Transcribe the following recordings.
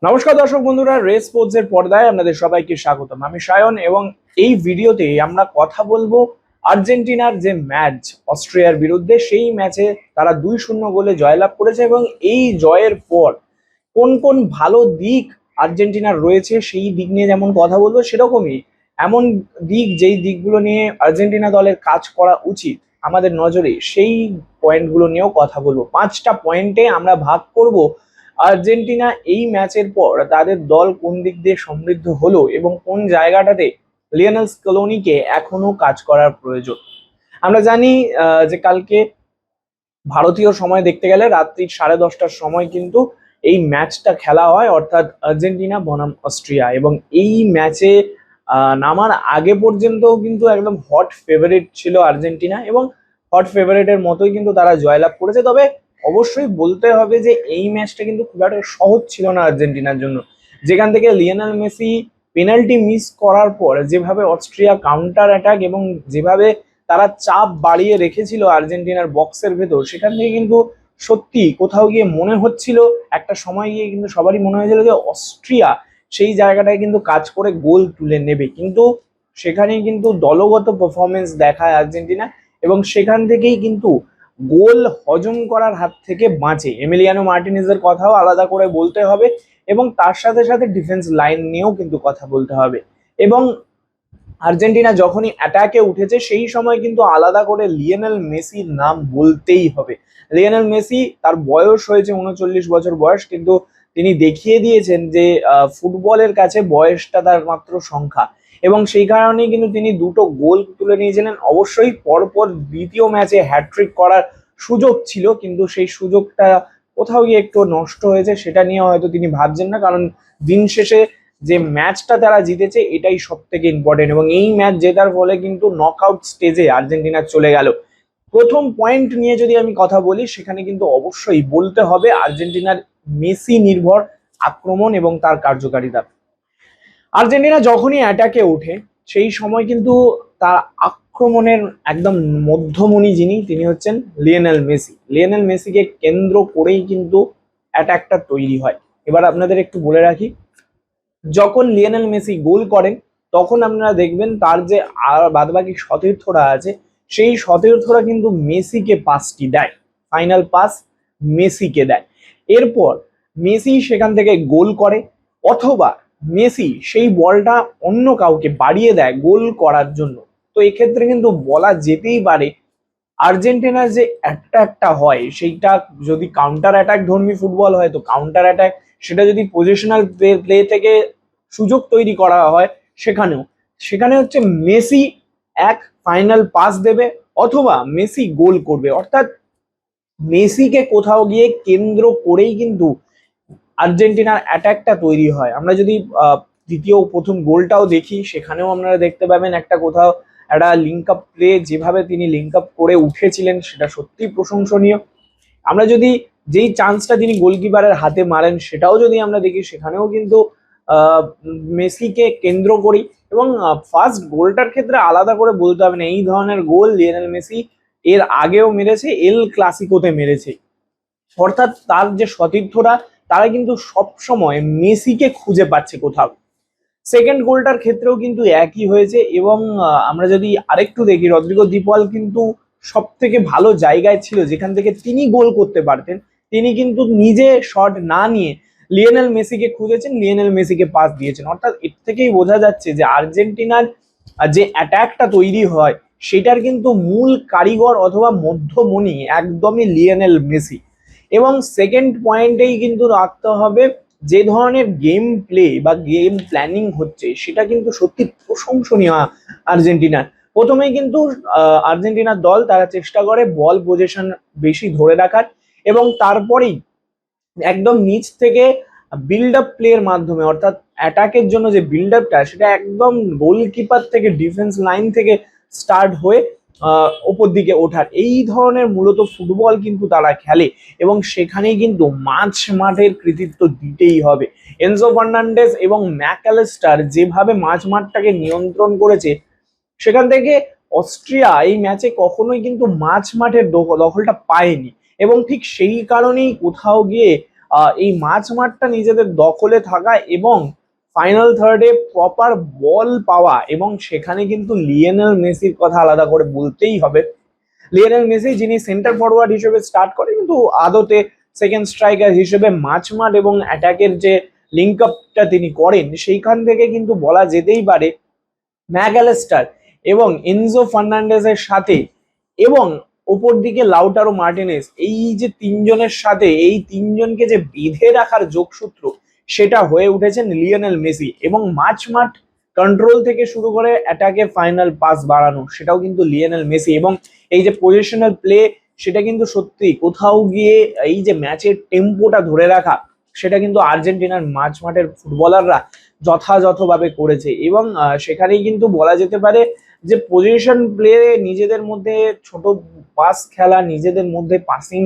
নমস্কার দর্শক বন্ধুরা, রেস স্পোর্টস এর পর্দায় আপনাদের সবাইকে স্বাগতম। আমি সায়ন এবং এই ভিডিওতে আমরা কথা বলবো আর্জেন্টিনার যে ম্যাচ অস্ট্রিয়ার বিরুদ্ধে, সেই ম্যাচে তারা 2-0 গোলে জয়লাভ করেছে এবং এই জয়ের পর কোন কোন ভালো দিক আর্জেন্টিনার রয়েছে সেই দিক নিয়ে যেমন কথা বলবো, সেরকমই এমন দিক যেই দিকগুলো নিয়ে আর্জেন্টিনা দলের কাজ করা উচিত আমাদের নজরে, সেই পয়েন্টগুলো নিয়েও কথা বলবো। 5টা পয়েন্টে আমরা ভাগ করব আর্জেন্টিনা এই ম্যাচের পর তাদের দল কোন দিক দিয়ে সমৃদ্ধ হলো এবং কোন জায়গাটাতে লিওনেল স্কেলোনিকে এখনো কাজ করার প্রয়োজন। আমরা জানি যে কালকে ভারতীয় সময় দেখতে গেলে রাত্রি 10:30টার সময় কিন্তু এই ম্যাচটা খেলা হয়, অর্থাৎ আর্জেন্টিনা বনাম অস্ট্রিয়া। এবং এই ম্যাচে নামার আগে পর্যন্ত কিন্তু একদম হট ফেভারিট ছিল আর্জেন্টিনা এবং হট ফেভারিটের মতোই কিন্তু তারা জয়লাভ করেছে। তবে অবশ্যই বলতে হবে যে এই ম্যাচটা কিন্তু খুব একটা সহজ ছিল না আর্জেন্টিনার জন্য। যেখান থেকে লিওনেল মেসি পেনাল্টি মিস করার পর যেভাবে অস্ট্রিয়া কাউন্টার অ্যাটাক এবং যেভাবে তারা চাপ বাড়িয়ে রেখেছিল আর্জেন্টিনার বক্সের ভেতর, সেখান থেকে কিন্তু সত্যি কোথাও গিয়ে মনে হচ্ছিল, একটা সময় গিয়ে কিন্তু সবারই মনে হয়েছিল যে অস্ট্রিয়া সেই জায়গাটায় কিন্তু কাজ করে গোল তুলে নেবে। কিন্তু সেখানেই কিন্তু দলগত পারফরমেন্স দেখায় আর্জেন্টিনা এবং সেখান থেকেই কিন্তু গোল হজম করার হাত থেকে বাঁচে। এমিলিয়ানো মার্টিনেজের কথাও আলাদা করে বলতে হবে এবং তার সাথে সাথে ডিফেন্স লাইন নিয়েও কিন্তু কথা বলতে হবে। এবং আর্জেন্টিনা যখনই অ্যাটাকে উঠেছে সেই সময় কিন্তু আলাদা করে লিওনেল মেসির নাম বলতেই হবে। লিওনেল মেসি, তার বয়স হয়েছে 39 বছর বয়স, কিন্তু তিনি দেখিয়ে দিয়েছেন যে ফুটবলের কাছে বয়সটা তার মাত্র সংখ্যা। এবং সেই কারণেই কিন্তু তিনি দুটো গোল তুলে নিয়েছিলেন। অবশ্যই পরপর দ্বিতীয় ম্যাচে হ্যাটট্রিক করার সুযোগ ছিল, কিন্তু সেই সুযোগটা কোথাও গিয়ে একটু নষ্ট হয়েছে, সেটা নিয়ে হয়তো তিনি ভাবছেন না। কারণ দিন শেষে যে ম্যাচটা তারা জিতেছে এটাই সব থেকে ইম্পর্টেন্ট এবং এই ম্যাচ জেতার ফলে কিন্তু নকআউট স্টেজে আর্জেন্টিনা চলে গেল। প্রথম পয়েন্ট নিয়ে যদি আমি কথা বলি, সেখানে কিন্তু অবশ্যই বলতে হবে আর্জেন্টিনার মেসি নির্ভর আক্রমণ এবং তার কার্যকারিতা। আর্জেন্টিনা যখনই অ্যাটাকে ওঠে সেই সময় কিন্তু তার আক্রমণের একদম মধ্যমণি যিনি, তিনি হচ্ছেন লিওনেল মেসি। লিওনেল মেসিকে কেন্দ্র করেই কিন্তু অ্যাটাকটা তৈরি হয়। এবার আপনাদের একটু বলে রাখি, যখন লিওনেল মেসি গোল করেন তখন আপনারা দেখবেন তার যে আর বাদবাকি সতীর্থরা আছে, সেই সতীর্থরা কিন্তু মেসিকে পাসটি দেয়, ফাইনাল পাস মেসিকে দেয়। এরপর মেসি সেখান থেকে গোল করে, অথবা মেসি সেই বলটা অন্য কাউকে বাড়িয়ে দেয় গোল করার জন্য। তো এক্ষেত্রে কিন্তু বলা যেতেই পারে আর্জেন্টিনার যে অ্যাটাকটা হয় সেইটা যদি কাউন্টার অ্যাটাক ধর্মী ফুটবল হয়, তো কাউন্টার অ্যাটাক, সেটা যদি পজিশনাল প্লে থেকে সুযোগ তৈরি করা হয়, সেখানে হচ্ছে মেসি এক ফাইনাল পাস দেবে অথবা মেসি গোল করবে। অর্থাৎ মেসিকে কোথাও গিয়ে কেন্দ্র করেই কিন্তু আর্জেন্টিনার অ্যাটাকটা তৈরি হয়। আমরা যদি দ্বিতীয় প্রথম গোলটাও দেখি, সেখানেও আপনারা দেখতে পাবেন একটা কোথাও একটা লিঙ্ক আপ প্লে, যেভাবে তিনি লিঙ্ক আপ করে উঠেছিলেন সেটা সত্যি প্রশংসনীয়। আমরা যদি যেই চান্সটা তিনি গোলকিপারের হাতে মারেন সেটাও যদি আমরা দেখি, সেখানেও কিন্তু মেসিকে কেন্দ্র করি। এবং ফার্স্ট গোলটার ক্ষেত্রে আলাদা করে বলতে হবে না, এই ধরনের গোল লিওনেল মেসি এর আগেও মেরেছে, এল ক্লাসিকোতে মেরেছে। অর্থাৎ তার যে সতীর্থরা তারা কিন্তু সব সময় মেসিকে খুঁজে পাচ্ছে কোথাও। সেকেন্ড গোলটার ক্ষেত্রেও কিন্তু একই হয়েছে। এবং আমরা যদি আরেকটু দেখি, রদ্রিগো দি পল কিন্তু সব থেকে ভালো জায়গায় ছিল যেখান থেকে তিনি গোল করতে পারতেন। তিনি কিন্তু নিজে শট না নিয়ে লিওনেল মেসিকে খুঁজেছেন, লিওনেল মেসিকে পাস দিয়েছেন। অর্থাৎ এর থেকেই বোঝা যাচ্ছে যে আর্জেন্টিনার যে অ্যাটাকটা তৈরি হয় সেটার কিন্তু মূল কারিগর অথবা মধ্যমণি একদমই লিওনেল মেসি। এবং সেকেন্ড পয়েন্টেই কিন্তু রাখতে হবে, যে ধরনের গেম প্লে বা গেম প্ল্যানিং হচ্ছে সেটা কিন্তু সত্যি প্রশংসনীয়। আর্জেন্টিনার প্রথমেই কিন্তু আর্জেন্টিনার দল তারা চেষ্টা করে বল পজিশন বেশি ধরে রাখার এবং তারপরেই একদম নিচ থেকে বিল্ড আপ প্লের মাধ্যমে, অর্থাৎ অ্যাটাকের জন্য যে বিল্ড আপটা সেটা একদম গোলকিপার থেকে ডিফেন্স লাইন থেকে স্টার্ট হয়ে ওপর দিকে ওঠার, এই ধরনের মূলত ফুটবল কিন্তু তারা খেলে। এবং সেখানেই কিন্তু মাঝ মাঠের কৃতিত্ব দিতেই হবে। এনজো ফার্নান্ডেজ এবং ম্যাকঅ্যালিস্টার যেভাবে মাঝ মাঠটাকে নিয়ন্ত্রণ করেছে, সেখান থেকে অস্ট্রিয়া এই ম্যাচে কখনোই কিন্তু মাঝ মাঠের দখলটা পায়নি। এবং ঠিক সেই কারণেই কোথাও গিয়ে এই মাঝমাঠটা নিজেদের দখলে থাকা এবং ফাইনাল থার্ডে প্রপার বল পাওয়া, এবং সেখানে কিন্তু লিওনেল মেসির কথা আলাদা করে বলতেই হবে। লিওনেল মেসি যিনি সেন্টার ফরওয়ার্ড হিসেবে স্টার্ট করে, কিন্তু আদতে সেকেন্ড স্ট্রাইকার হিসেবে মাঝমাঠ এবং অ্যাটাকের যে লিঙ্ক আপটা তিনি করেন, সেইখান থেকে কিন্তু বলা যেতেই পারে ম্যাকঅ্যালিস্টার এবং এনজো ফার্নান্ডেজের সাথে এবং ওপর দিকে লাউটারো মার্টিনেজ, এই যে তিনজনের সাথে এই তিনজনকে যে বেঁধে রাখার যোগসূত্র, সেটা হয়ে উঠেছেন লিওনেল মেসি। এবং মাঠ কন্ট্রোল থেকে শুরু করে অ্যাটাকে ফাইনাল পাস বাড়ানো, সেটাও কিন্তু লিওনেল মেসি। এবং এই যে পজিশনাল প্লে, সেটা কিন্তু সত্যি কোথাও গিয়ে এই যে ম্যাচের টেম্পোটা ধরে রাখা, সেটা কিন্তু আর্জেন্টিনার মাঠের ফুটবলাররা যথাযথভাবে করেছে। এবং সেখানেই কিন্তু বলা যেতে পারে যে পজিশন প্লে, নিজেদের মধ্যে ছোট পাস খেলা, নিজেদের মধ্যে পাসিং,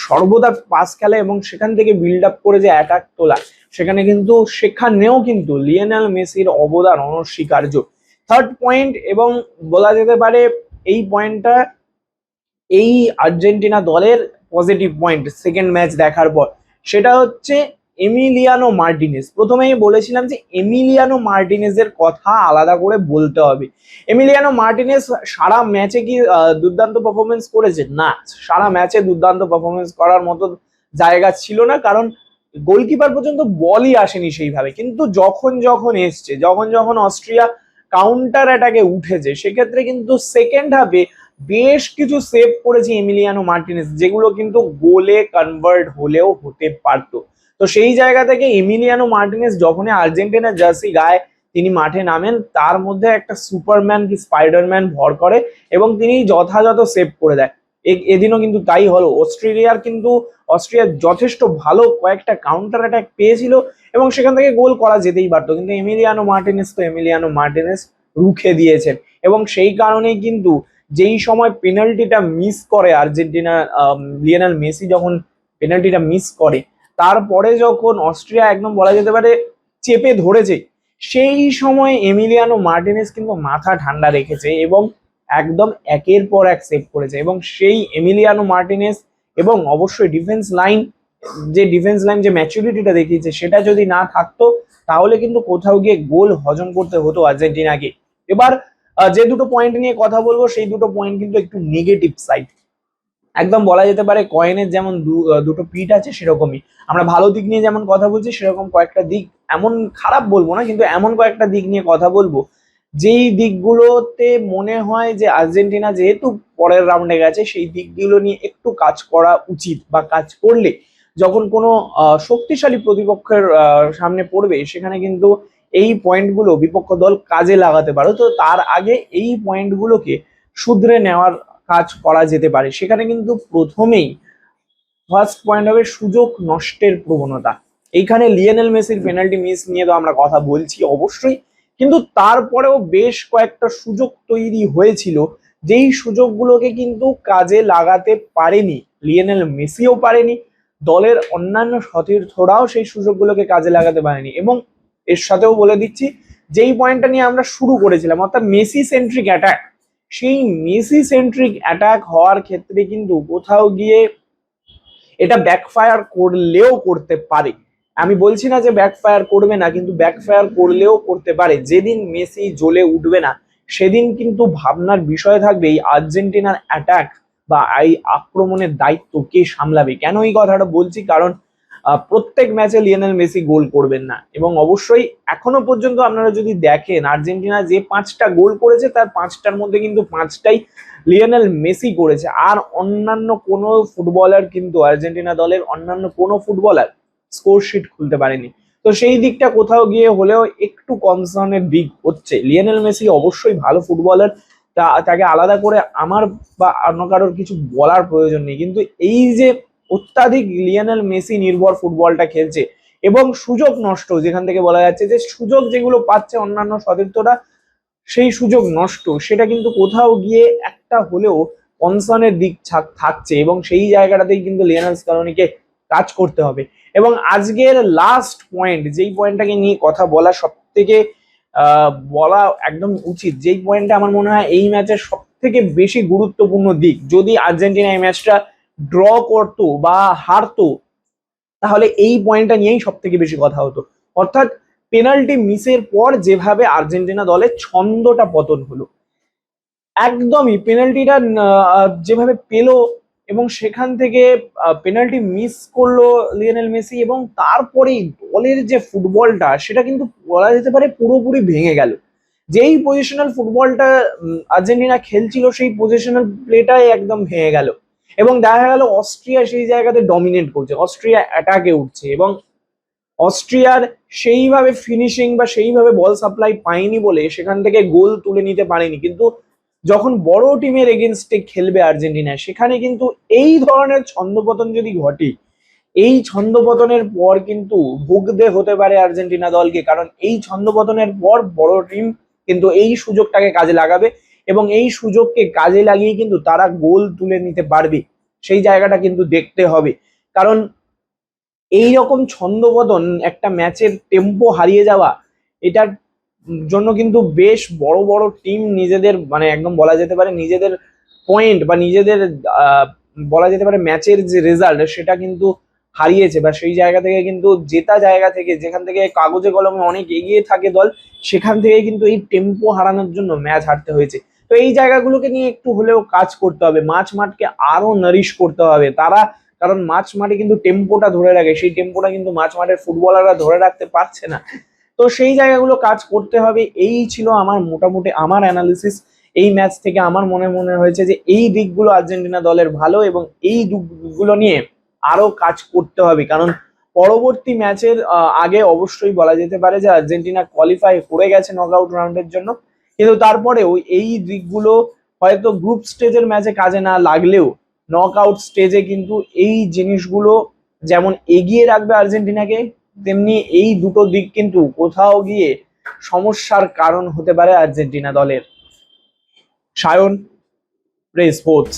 সর্বদা পাস খেলা এবং সেখান থেকে বিল্ড আপ করে যে অ্যাটাক তোলা, সেখানেও কিন্তু লিওনেল মেসির অবদান অনস্বীকার্য। থার্ড পয়েন্ট, এবং বলা যেতে পারে এই পয়েন্টটা এই আর্জেন্টিনা দলের পজিটিভ পয়েন্ট সেকেন্ড ম্যাচ দেখার পর, সেটা হচ্ছে এমিলিয়ানো মার্টিনেজ। প্রথমেই বলেছিলাম যে এমিলিয়ানো মার্টিনেজের কথা আলাদা করে বলতে হবে। এমিলিয়ানো মার্টিনেজ সারা ম্যাচে কি দুর্দান্ত পারফরমেন্স করেছে? না, সারা ম্যাচে দুর্দান্ত পারফরমেন্স করার মতো জায়গা ছিল না, কারণ গোলকিপার পর্যন্ত বলই আসেনি সেইভাবে। কিন্তু যখন যখন এসছে, যখন অস্ট্রিয়া কাউন্টার অ্যাটাকে উঠেছে, সেক্ষেত্রে কিন্তু সেকেন্ড হাফে বেশ কিছু সেভ করেছে এমিলিয়ানো মার্টিনেজ, যেগুলো কিন্তু গোলে কনভার্ট হলেও হতে পারতো। তো সেই জায়গা থেকে এমিলিয়ানো মার্টিনেজ যখনই আর্জেন্টিনার জার্সি গায়ে তিনি মাঠে নামেন, তার মধ্যে একটা সুপারম্যান কি স্পাইডারম্যান ভর করে এবং তিনি যথাযথ সেভ করে দেয়। এদিনও কিন্তু তাই হলো। অস্ট্রিয়ার যথেষ্ট ভালো কয়েকটা কাউন্টার অ্যাটাক পেয়েছিল এবং সেখান থেকে গোল করা যেতেই পারতো, কিন্তু এমিলিয়ানো মার্টিনেজ রুখে দিয়েছেন। এবং সেই কারণেই কিন্তু যেই সময় পেনাল্টিটা মিস করে আর্জেন্টিনা, লিওনেল মেসি যখন পেনাল্টিটা মিস করে, তারপরে যখন অস্ট্রিয়া একদম বলা যেতে পারে চেপে ধরেছে, সেই সময় এমিলিয়ানো মার্টিনেজ কিন্তু মাথা ঠান্ডা রেখেছে এবং একদম একের পর এক সেভ করেছে। এবং সেই এমিলিয়ানো মার্টিনেজ এবং অবশ্যই ডিফেন্স লাইন যে ম্যাচুরিটিটা দেখিয়েছে, সেটা যদি না থাকতো, তাহলে কিন্তু কোথাও গিয়ে গোল হজম করতে হতো আর্জেন্টিনাকে। এবার যে দুটো পয়েন্ট নিয়ে কথা বলবো, সেই দুটো পয়েন্ট কিন্তু একটু নেগেটিভ সাইড। একদম বলা যেতে পারে কয়েনের যেমন দুটো পিঠ আছে, সেরকমই আমরা ভালো দিক নিয়ে যেমন কথা বলছি, সেরকম কয়েকটা দিক, এমন খারাপ বলবো না, কিন্তু এমন কয়েকটা দিক নিয়ে কথা বলবো যেই দিকগুলোতে মনে হয় যে আর্জেন্টিনা যেহেতু পরের রাউন্ডে গেছে, সেই দিকগুলো নিয়ে একটু কাজ করা উচিত, বা কাজ করলে যখন কোনো শক্তিশালী প্রতিপক্ষের সামনে পড়বে, সেখানে কিন্তু এই পয়েন্টগুলো বিপক্ষ দল কাজে লাগাতে পারে। তো তার আগে এই পয়েন্টগুলোকে শুধরে নেওয়ার কাজ করা যেতে পারে। সেখানে কিন্তু প্রথমেই ফার্স্ট পয়েন্ট হবে সুযোগ নষ্টের প্রবণতা। এইখানে লিওনেল মেসির পেনাল্টি মিস নিয়ে তো আমরা কথা বলছি অবশ্যই, কিন্তু তারপরেও বেশ কয়েকটা সুযোগ তৈরি হয়েছিল, যেই সুযোগগুলোকে কিন্তু কাজে লাগাতে পারেনি লিওনেল মেসিও পারেনি, দলের অন্যান্য সতীর্থরাও সেই সুযোগগুলোকে কাজে লাগাতে পারেনি। এবং এর সাথেও বলে দিচ্ছি, যেই পয়েন্টটা নিয়ে আমরা শুরু করেছিলাম, অর্থাৎ মেসি সেন্ট্রিক অ্যাটাক, সেই মেসি সেন্ট্রিক অ্যাটাক হওয়ার ক্ষেত্রে কিন্তু কোথাও গিয়ে এটা ব্যাকফায়ার করলেও করতে পারে। আমি বলছি না যে ব্যাকফায়ার করবে না, কিন্তু ব্যাকফায়ার করলেও করতে পারে। যেদিন মেসি জ্বলে উঠবে না, সেদিন কিন্তু ভাবনার বিষয় থাকবে এই আর্জেন্টিনার অ্যাটাক বা এই আক্রমণের দায়িত্ব কে সামলাবে। কেন এই কথাটা বলছি? কারণ প্রত্যেক ম্যাচে লিওনেল মেসি গোল করবেন না, এবং অবশ্যই এখনো পর্যন্ত আপনারা যদি দেখেন, আর্জেন্টিনা যে 5টা গোল করেছে, তার 5টার মধ্যে কিন্তু 5টাই লিওনেল মেসি করেছে। আর অন্যান্য কোনো ফুটবলার কিন্তু আর্জেন্টিনা দলের অন্যান্য কোনো ফুটবলার স্কোরশিট খুলতে পারেনি। তো সেই দিকটা কোথাও গিয়ে হলেও একটু কনসার্নের দিক হচ্ছে। লিওনেল মেসি অবশ্যই ভালো ফুটবলার, তাকে আলাদা করে আমার বা অন্য কারোর কিছু বলার প্রয়োজন নেই, কিন্তু এই যে অত্যাধিক লিওনেল মেসি নির্ভর ফুটবলটা খেলছে এবং সুযোগ নষ্ট, যেখান থেকে বলা যাচ্ছে যে সুযোগ যেগুলো পাচ্ছে অন্যান্য সতীর্থরা, সেই সুযোগ নষ্ট, সেটা কিন্তু কোথাও গিয়ে একটা হলেও কনসার্নের দিক থাকছে। এবং সেই জায়গাটাতেই কিন্তু লিওনেল স্কালোনিকে কাজ করতে হবে। এবং আজকের লাস্ট পয়েন্ট, যেই পয়েন্টটাকে নিয়ে কথা বলা সব থেকে বলা একদম উচিত, যেই পয়েন্টটা আমার মনে হয় এই ম্যাচের সব থেকে বেশি গুরুত্বপূর্ণ দিক, যদি আর্জেন্টিনা এই ম্যাচটা ড্র করতো বা হারতো, তাহলে এই পয়েন্টটা নিয়েই সব থেকে বেশি কথা হতো। অর্থাৎ পেনাল্টি মিসের পর যেভাবে আর্জেন্টিনা দলের ছন্দটা পতন হলো, একদমই পেনাল্টিটা যেভাবে পেলো এবং সেখান থেকে পেনাল্টি মিস করলো লিওনেল মেসি, এবং তারপরেই দলের যে ফুটবলটা সেটা কিন্তু বলা যেতে পারে পুরোপুরি ভেঙে গেল। যেই পজিশনাল ফুটবলটা আর্জেন্টিনা খেলছিল সেই পজিশনাল প্লেটাই একদম ভেঙে গেল, এবং দেখা গেল অস্ট্রিয়া সেই জায়গাতে ডমিনেট করছে, অস্ট্রিয়া অ্যাটাকে উঠছে, এবং অস্ট্রিয়ার সেইভাবে ফিনিশিং বা সেইভাবে বল সাপ্লাই পায়নি বলে সেখান থেকে গোল তুলে নিতে পারেনি। কিন্তু যখন বড় টিমের এগেনস্টে খেলবে আর্জেন্টিনা, সেখানে কিন্তু এই ধরনের ছন্দপতন যদি ঘটে, এই ছন্দপতনের পর কিন্তু ভুগতে হতে পারে আর্জেন্টিনা দলকে। কারণ এই ছন্দপতনের পর বড় টিম কিন্তু এই সুযোগটাকে কাজে লাগাবে, এবং এই সুযোগকে কাজে লাগিয়ে কিন্তু তারা গোল তুলে নিতে পারবে, সেই জায়গাটা কিন্তু দেখতে হবে। কারণ এই রকম ছন্দপতন, একটা ম্যাচের টেম্পো হারিয়ে যাওয়া, এটার জন্য কিন্তু বেশ বড় বড় টিম নিজেদের মানে একদম বলা যেতে পারে নিজেদের পয়েন্ট বা নিজেদের বলা যেতে পারে ম্যাচের যে রেজাল্ট সেটা কিন্তু হারিয়েছে, বা সেই জায়গা থেকে কিন্তু জেতা জায়গা থেকে, যেখান থেকে কাগজে কলমে অনেক এগিয়ে থাকে দল, সেখান থেকে কিন্তু এই টেম্পো হারানোর জন্য ম্যাচ হারতে হয়েছে। তো এই জায়গাগুলোকে নিয়ে একটু হলেও কাজ করতে হবে, মাঠ মাঠকে আরো নারিশ করতে হবে তারা। কারণ মাঝ মাঠে কিন্তু টেম্পোটা ধরে রাখে, সেই টেম্পোটা কিন্তু মাঝ মাঠের ফুটবলাররা ধরে রাখতে পারছে না। তো সেই জায়গাগুলো কাজ করতে হবে। এই ছিল আমার মোটামুটি আমার অ্যানালিসিস এই ম্যাচ থেকে। আমার মনে মনে হয়েছে যে এই দিকগুলো আর্জেন্টিনা দলের ভালো, এবং এই দিকগুলো নিয়ে আরো কাজ করতে হবে। কারণ পরবর্তী ম্যাচের আগে অবশ্যই বলা যেতে পারে যে আর্জেন্টিনা কোয়ালিফাই করে গেছে নকআউট রাউন্ডের জন্য, কিন্তু তারপরেও এই দিকগুলো হয়তো গ্রুপ স্টেজের ম্যাচে কাজে না লাগলেও নকআউট স্টেজে কিন্তু এই জিনিসগুলো যেমন এগিয়ে রাখবে আর্জেন্টিনাকে, তেমনি এই দুটো দিক কিন্তু কোথাও গিয়ে সমস্যার কারণ হতে পারে আর্জেন্টিনা দলের। Sayan, press sports.